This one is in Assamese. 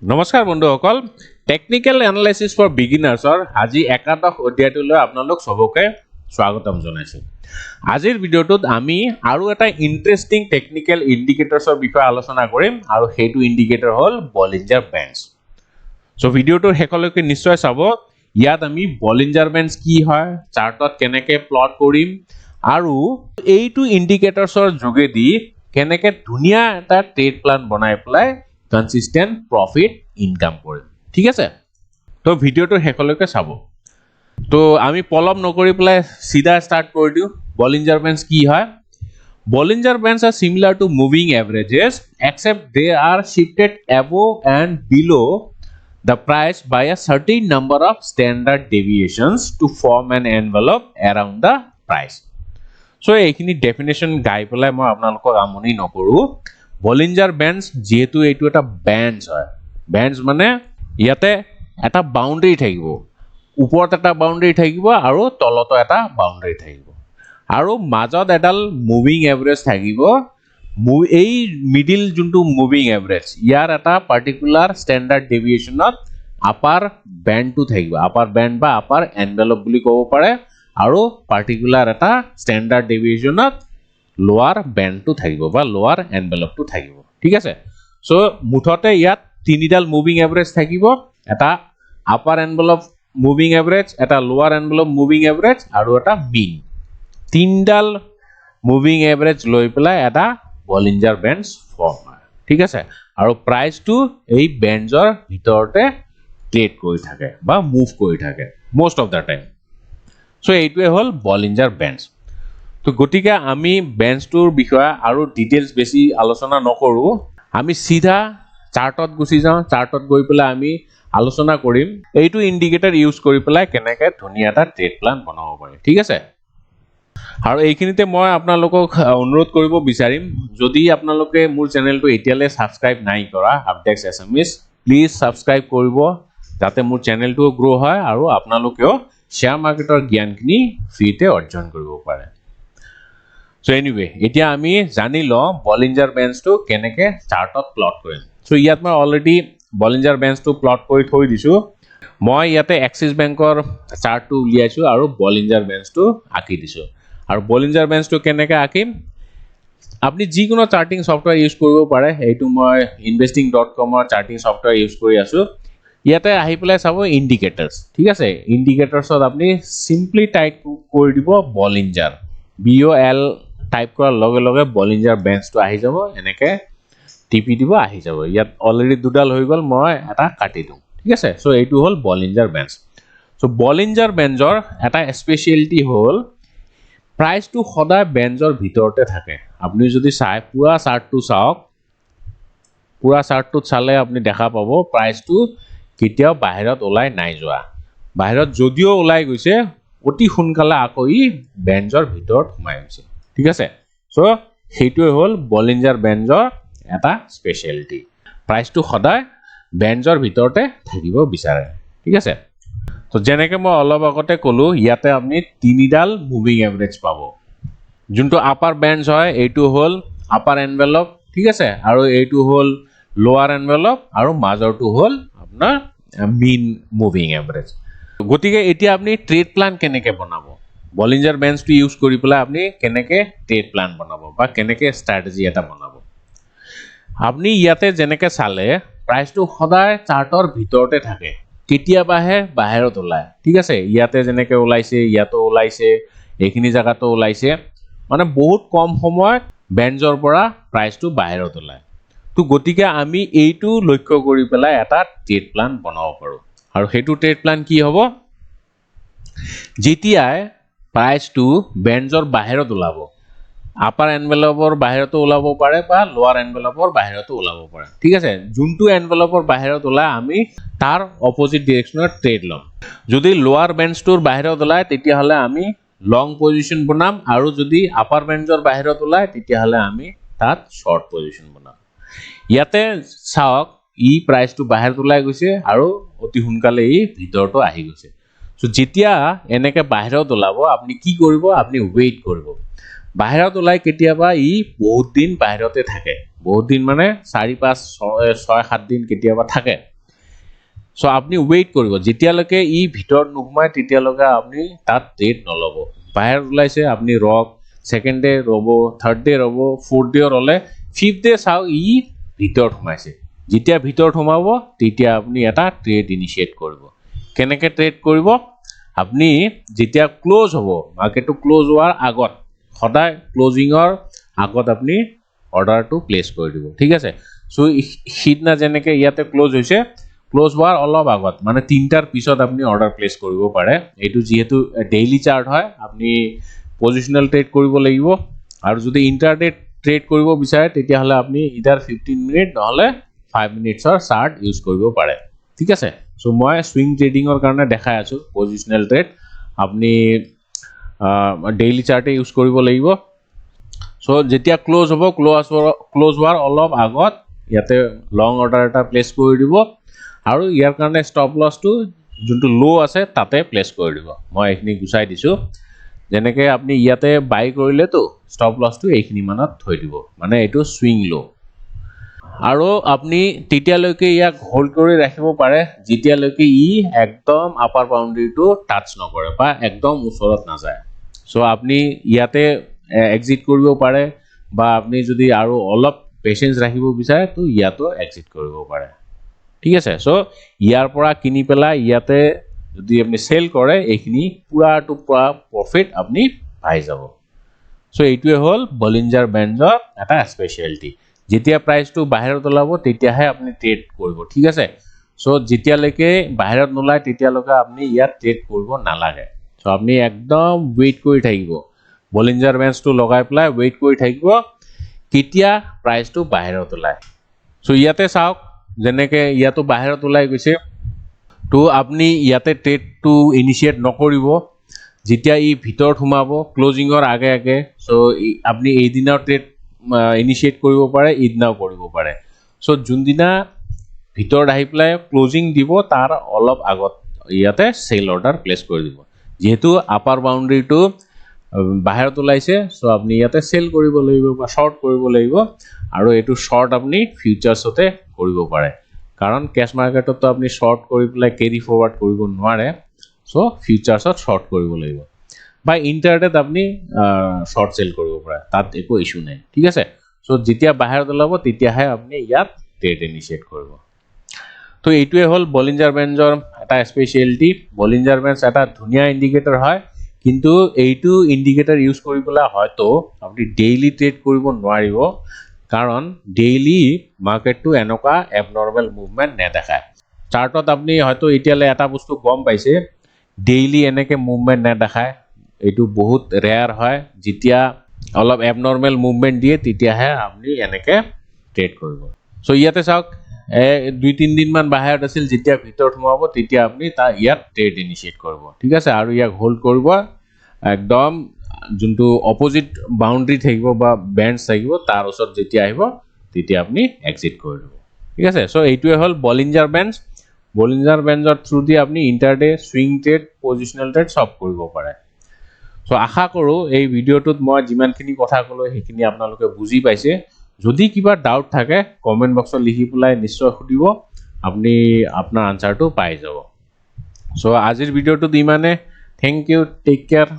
নমস্কাৰ বন্ধুসকল টেকনিক্যাল এনালাইসিস ফৰ বিগিনাৰ্ছৰ আজি একাদশ অধ্যায়টোলৈ আপোনালোক সবকে স্বাগতম জনাইছো। আজিৰ ভিডিঅ'টোত আমি আৰু এটা ইন্টাৰেষ্টিং টেকনিক্যাল ইন্ডিকেটৰ্ছৰ বিষয়ে আলোচনা কৰিম আৰু সেইটো ইন্ডিকেটৰ হ'ল বলিঞ্জাৰ বেঞ্চ। সো ভিডিঅ'টোৰ শেষলৈকে নিশ্চয় চাব। ইয়াত আমি বলিঞ্জাৰ বেঞ্চ কি হয়, চাৰ্টত কেনেকৈ প্লট কৰিম আৰু এইটো ইন্ডিকেটৰ্ছৰ যোগেদি কেনেকৈ ধুনীয়া এটা ট্ৰেড প্লান বনাই পেলাই consistent profit income কৰিম। ঠিক আছে, তো ভিডিওটো শেষলৈকে চাব। তো আমি পলম নকৰি পেলাই সিধা স্টাৰ্ট কৰি দিও। বলিঞ্জাৰ বেঞ্চ কি হয়? Bollinger Bands are similar to moving averages except they are shifted above and below the price by a certain number of standard deviations to form an envelope around the price. So এইখিনি ডেফিনেশন গাই পেলাই মই আপোনালোকক আমনি নকৰো। Bollinger Bands যেহেতু এইটো এটা বেঞ্চ হয়, বেঞ্চ মানে ইয়াতে এটা বাউন্ডাৰী থাকিব, ওপৰত এটা বাউন্ডাৰী থাকিব আৰু তলতো এটা বাউন্ডাৰী থাকিব আৰু মাজত এডাল মুভিং এভাৰেজ থাকিব। এই মিডিল যোনটো মুভিং এভাৰেজ ইয়াৰ এটা পাৰ্টিকুলাৰ ষ্টেণ্ডাৰ্ড ডেভিয়েশ্যনত আপাৰ বেণ্ডটো থাকিব, আপাৰ বেণ্ড বা আপাৰ এনভেলপ বুলি ক'ব পাৰে, আৰু পাৰ্টিকুলাৰ এটা ষ্টেণ্ডাৰ্ড ডেভিয়েশ্যনত লোৱাৰ বেণ্ডটো থাকিব বা লোৱাৰ এনভেলপটো থাকিব। ঠিক আছে, সো মুঠতে ইয়াত তিনিডাল মুভিং এভাৰেজ থাকিব, এটা আপাৰ এনভেলপ মুভিং এভাৰেজ, এটা লোৱাৰ এনভেলপ মুভিং এভাৰেজ আৰু এটা মিন। তিনডাল মুভিং এভাৰেজ লৈ পেলাই এটা বলিঞ্জাৰ বেঞ্চ ফৰ্ম হয়। ঠিক আছে, আৰু প্ৰাইচটো এই বেঞ্চৰ ভিতৰতে ট্ৰেড কৰি থাকে বা মুভ কৰি থাকে most of the time. So এইটোৱে হ'ল বলিঞ্জাৰ বেঞ্চ। তো গতিকে আমি বেঞ্চটোৰ বিষয়ে আৰু ডিটেইলছ বেছি আলোচনা নকৰো, আমি সিধা চাৰ্টত গুচি যাওঁ। চাৰ্টত গৈ পেলাই আমি আলোচনা কৰিম এইটো ইন্ডিকেটৰ ইউজ কৰি পেলাই কেনেকৈ ধুনীয়া এটা ট্ৰেড প্লান বনাব পাৰি। ঠিক আছে, আৰু এইখিনিতে মই আপোনালোকক অনুৰোধ কৰিব বিচাৰিম, যদি আপোনালোকে মোৰ চেনেলটো এতিয়ালৈ ছাবস্ক্ৰাইব নাই কৰা Updex Assamese, প্লিজ ছাবস্ক্ৰাইব কৰিব যাতে মোৰ চেনেলটো গ্ৰ' হয় আৰু আপোনালোকেও শ্বেয়াৰ মাৰ্কেটৰ জ্ঞানখিনি ফ্ৰীতে অৰ্জন কৰিব পাৰে। সো এনিৱে এতিয়া আমি জানি লওঁ বলিঞ্জাৰ বেঞ্চটো কেনেকৈ চাৰ্টত প্লট কৰিম। সো ইয়াত মই অলৰেডি বলিঞ্জাৰ বেঞ্চটো প্লট কৰি থৈ দিছোঁ। মই ইয়াতে এক্সিছ বেংকৰ চাৰ্টটো উলিয়াইছোঁ আৰু বলিঞ্জাৰ বেঞ্চটো আঁকি দিছোঁ। আৰু বলিঞ্জাৰ বেঞ্চটো কেনেকৈ আঁকিম, আপুনি যিকোনো চাৰ্টিং ছফ্টৱেৰ ইউজ কৰিব পাৰে। এইটো মই investing.com-ৰ চাৰ্টিং ছফ্টৱেৰ ইউজ কৰি আছোঁ। ইয়াতে আহি পেলাই চাব ইণ্ডিকেটাৰ্ছ। ঠিক আছে, ইণ্ডিকেটাৰ্ছত আপুনি চিম্পলি টাইপ কৰি দিব বলিঞ্জাৰ, BOL টাইপ কৰাৰ লগে লগে বলিঞ্জাৰ বেঞ্চটো আহি যাব। এনেকৈ টিপি দিব, আহি যাব। ইয়াত অলৰেডি দুডাল হৈ গ'ল, মই এটা কাটি দিওঁ। ঠিক আছে, সো এইটো হ'ল বলিঞ্জাৰ বেঞ্চ। সো বলিঞ্জাৰ বেঞ্চৰ এটা স্পেচিয়েলিটি হ'ল প্ৰাইচটো সদায় বেঞ্চৰ ভিতৰতে থাকে। আপুনি যদি চাই পুৰা চাৰ্টটো চাওক, পুৰা চাৰ্টটোত চালে আপুনি দেখা পাব প্ৰাইচটো কেতিয়াও বাহিৰত ওলাই নাই যোৱা। বাহিৰত যদিও ওলাই গৈছে অতি সোনকালে আকৌ ই বেঞ্চৰ ভিতৰত সোমাই গৈছে। ঠিক আছে, সো সেইটোৱে হ'ল বলিঞ্জাৰ বেঞ্চৰ এটা স্পেচিয়েলিটি, প্ৰাইচটো সদায় বেঞ্চৰ ভিতৰতে থাকিব বিচাৰে। ঠিক আছে, তো যেনেকৈ মই অলপ আগতে ক'লো, ইয়াতে আপুনি তিনিডাল মুভিং এভাৰেজ পাব। যোনটো আপাৰ বেঞ্চ হয় এইটো হ'ল আপাৰ এনভেলপ। ঠিক আছে, আৰু এইটো হ'ল লোৱাৰ এনভেলপ আৰু মাজৰটো হ'ল আপোনাৰ মিন মুভিং এভাৰেজ। গতিকে এতিয়া আপুনি ট্ৰেড প্লান কেনেকৈ বনাব, বলিঞ্জাৰ বেঞ্চটো ইউজ কৰি পেলাই আপুনি কেনেকৈ ট্ৰেড প্লান বনাব বা কেনেকৈ ষ্ট্ৰেটেজি এটা বনাব। আপুনি ইয়াতে যেনেকৈ চালে প্ৰাইচটো সদায় চাৰ্টৰ ভিতৰতে থাকে, কেতিয়াবাহে বাহিৰত ওলায়। ঠিক আছে, ইয়াতে যেনেকৈ ওলাইছে, ইয়াতো ওলাইছে, এইখিনি জেগাতো ওলাইছে, মানে বহুত কম সময়ত বেঞ্চৰ পৰা প্ৰাইচটো বাহিৰত ওলায়। তো গতিকে আমি এইটো লক্ষ্য কৰি পেলাই এটা ট্ৰেড প্লান বনাব পাৰোঁ। আৰু সেইটো ট্ৰেড প্লান কি হ'ব, যেতিয়াই প্ৰাইচটো বেঞ্চৰ বাহিৰত ওলাব, আপাৰ এনভেলপৰ বাহিৰতো ওলাব পাৰে বা লোৱাৰ এনভেলপৰ বাহিৰতো ওলাব পাৰে। ঠিক আছে, যোনটো এনভেলপৰ বাহিৰত ওলায় আমি তাৰ অপজিট ডিৰেকশ্যনত ট্ৰেড ল'ম। যদি লোৱাৰ বেঞ্চটোৰ বাহিৰত ওলায় তেতিয়াহ'লে আমি লং পজিশ্যন বনাম, আৰু যদি আপাৰ বেঞ্চৰ বাহিৰত ওলায় তেতিয়াহ'লে আমি তাত শ্বৰ্ট পজিশ্যন বনাম। ইয়াতে চাওক ই প্ৰাইচটো বাহিৰত ওলাই গৈছে আৰু অতি সোনকালে ই ভিতৰতো আহি গৈছে। সো যেতিয়া এনেকৈ বাহিৰত ওলাব আপুনি কি কৰিব, আপুনি ৱেইট কৰিব। বাহিৰত ওলাই কেতিয়াবা ই বহুত দিন বাহিৰতে থাকে বহুত দিন মানে 4 5 6 7 দিন কেতিয়াবা থাকে সো আপনি ওয়েট কৰিব যেতিয়ালৈকে ই ভিতৰত নোহমায় তেতিয়ালৈকে আপনি তাত ট্ৰেড নলব বাহিৰত ওলাইছে আপনি ৰক সেকেন্ড ডে ৰব থাৰ্ড ডে ৰব ফোৰ্থ ডে ৰলে ফিফথ ডে চাও ই ভিতৰত সোমাইছে যেতিয়া ভিতৰত সোমাব তেতিয়া আপনি এটা ট্ৰেড ইনিশিয়েট কৰিব কেনেকে ট্ৰেড কৰিব আপনি যেতিয়া ক্লোজ হ'ব মাৰ্কেটটো ক্লোজ হোৱাৰ আগত সদায় ক্লোজিংৰ আগত আপনি অৰ্ডাৰটো প্লেস কৰি দিব ঠিক আছে সো সিদনা যেনেকে ইয়াতে ক্লোজ হৈছে ক্লোজ হোৱাৰ অলপ আগত মানে 3টাৰ পিছত আপনি অৰ্ডাৰ প্লেস কৰিব পাৰে এটো যেহেতু ডেইলি চাৰ্ট হয় আপনি পজিশনাল ট্ৰেড কৰিব লাগিব আৰু যদি ইন্টাৰডে ট্ৰেড কৰিব বিচাৰে তেতিয়া হলে আপনি ইদাৰ 15 মিনিট নহলে 5 মিনিটছৰ চাৰ্ট ইউজ কৰিব পাৰে ঠিক আছে সো মই সুইং ট্ৰেডিংৰ কাৰণে দেখাই আছো পজিশনাল ট্ৰেড আপনি ডেইলি চাৰ্টে ইউজ কৰিব লাগিব সো যেতিয়া ক্লোজ হ'ব ক্লোজ হোৱাৰ অলপ আগত ইয়াতে লং অৰ্ডাৰ এটা প্লেস কৰি দিব আৰু ইয়াৰ কাৰণে ষ্টপ লছটো যোনটো লো আছে তাতে প্লেস কৰি দিব মই এইখিনি গুছাই দিছো যেনেকে আপনি ইয়াতে বাই কৰিলে তো ষ্টপ লছটো এইখিনি মানত থৈ দিব মানে এটো সুইং লো আৰু আপনি তেতিয়ালৈকে ইয়াক হোল্ড কৰি ৰাখিব পাৰে যেতিয়ালৈকে ই একদম আপাৰ বাউন্ডাৰীটো টাচ নকৰে বা একদম ওচৰত না যায় সো আপনি ইয়াতে এক্সিট কৰিব পাৰে বা আপনি যদি আৰু অলপ পেশেন্স ৰাখিব বিচাৰে তো ইয়াতো এক্সিট কৰিব পাৰে ঠিক আছে সো ইয়াৰ পৰা কিনি পেলা ইয়াতে যদি আপনি সেল কৰে এইখিনি পুৰা টু পুৰা প্ৰফিট আপনি পাই যাব সো এইটোৱে হল বলিঞ্জাৰ বেঞ্জৰ এটা স্পেশালিটি যেতিয়া প্ৰাইসটো বাহিৰত ওলাব তেতিয়াহে আপনি ট্ৰেড কৰিব ঠিক আছে সো যেতিয়ালৈকে বাহিৰত নোলায় তেতিয়ালৈকে আপনি ইয়াত ট্ৰেড কৰিব নালাগে সো আপনি একদম ওয়েট কৰি থাকিব বলিঞ্জাৰ বেঞ্চটো লগাই পেলাই ওয়েট কৰি থাকিব কেতিয়া প্ৰাইসটো বাহিৰত ওলায় সো ইয়াতে চাওক যেনেকে ইয়াতো বাহিৰত ওলাই গৈছে তো আপনি ইয়াতে ট্ৰেডটো ইনিশিয়েট নকৰিব যেতিয়া ই ভিতৰত সোমাব ক্লোজিংৰ আগে আগে সো আপনি এই দিনৰ ট্ৰেড ইনিশিয়েট কৰিব পাৰে ইদিনাও কৰিব পাৰে সো যোনদিনা ভিতৰত আহি পেলাই ক্লোজিং দিব তাৰ অলপ আগত ইয়াতে সেল অৰ্ডাৰ প্লেস কৰি দিব যেহেতু আপাৰ বাউন্ডাৰীটো বাহিৰত ওলাইছে সো আপনি ইয়াতে সেল কৰিব লাগিব বা শৰ্ট কৰিব লাগিব আৰু এটো শৰ্ট আপনি ফিউচাৰছতে কৰিব পাৰে কাৰণ ক্যাশ মাৰ্কেটত আপনি শৰ্ট কৰি পেলাই কেৰি ফৰৱাৰ্ড কৰিব নোৱাৰে সো ফিউচাৰছত শৰ্ট কৰিব লাগিব বা ইন্টাৰডেত আপনি শৰ্ট সেল কৰিব পাৰে তাত একো ইস্যু নাই ঠিক আছে সো যেতিয়া বাহিৰত ওলাব তেতিয়াহে আপনি ইয়াত ট্ৰেড ইনিশিয়েট কৰিব তো এইটোৱে হল বলিঞ্জাৰ বেঞ্জৰ এটা স্পেশালিটি বলিঞ্জাৰ বেঞ্জ এটা ধুনিয়া ইন্ডিকেটৰ হয় কিন্তু এইটো ইন্ডিকেটৰ ইউজ কৰিবলা হয়তো আপনি ডেইলি ট্ৰেড কৰিব নোৱাৰিব কাৰণ ডেইলি মাৰ্কেটটো এনেকা এবনৰ্মাল মুভমেন্ট নেদেখায় চাৰ্টত আপনি হয়তো এতিয়ালে এটা বস্তু গম পাইছে ডেইলি এনেকে মুভমেন্ট নেদেখায় এটো বহুত ৰেয়াৰ হয় যেতিয়া অলপ এবনৰ্মাল মুভমেন্ট দিয়ে তেতিয়াহে আপনি এনেকে ট্ৰেড কৰিব সো ইয়াতে চাওক 2-3 দিন মান বাহিৰত আছিল যেতিয়া ভিতৰত সোমাব তেতিয়া আপনি তা ইয়াত ট্ৰেড ইনিশিয়েট কৰিব ঠিক আছে আৰু ইয়াক হোল্ড কৰিব একদম যোনটো অপোজিট বাউন্ডাৰী থাকিব বা বেঞ্চ থাকিব তাৰ ওচৰত যেতিয়া আহিব তেতিয়া আপনি এক্সিট কৰি দিব ঠিক আছে সো এইটোৱে হল বলিঞ্জাৰ বেঞ্জৰ থ্ৰু দি আপনি ইন্টাৰডে সুইং ট্ৰেড পজিশনাল ট্ৰেড সব কৰিব পাৰে সো আশা কৰো এই ভিডিওটোত মই যিমানখিনি কথা কলো সেইখিনি আপোনালোকে বুজি পাইছে যদি কিবা ডাউট থাকে কমেন্ট বক্সত লিখি পেলাই নিশ্চয় সুধিব আপনি আপোনাৰ আনসাৰটো পাই যাব সো আজিৰ ভিডিওটোত ইমানে থ্যাংক ইউ টেক কেয়াৰ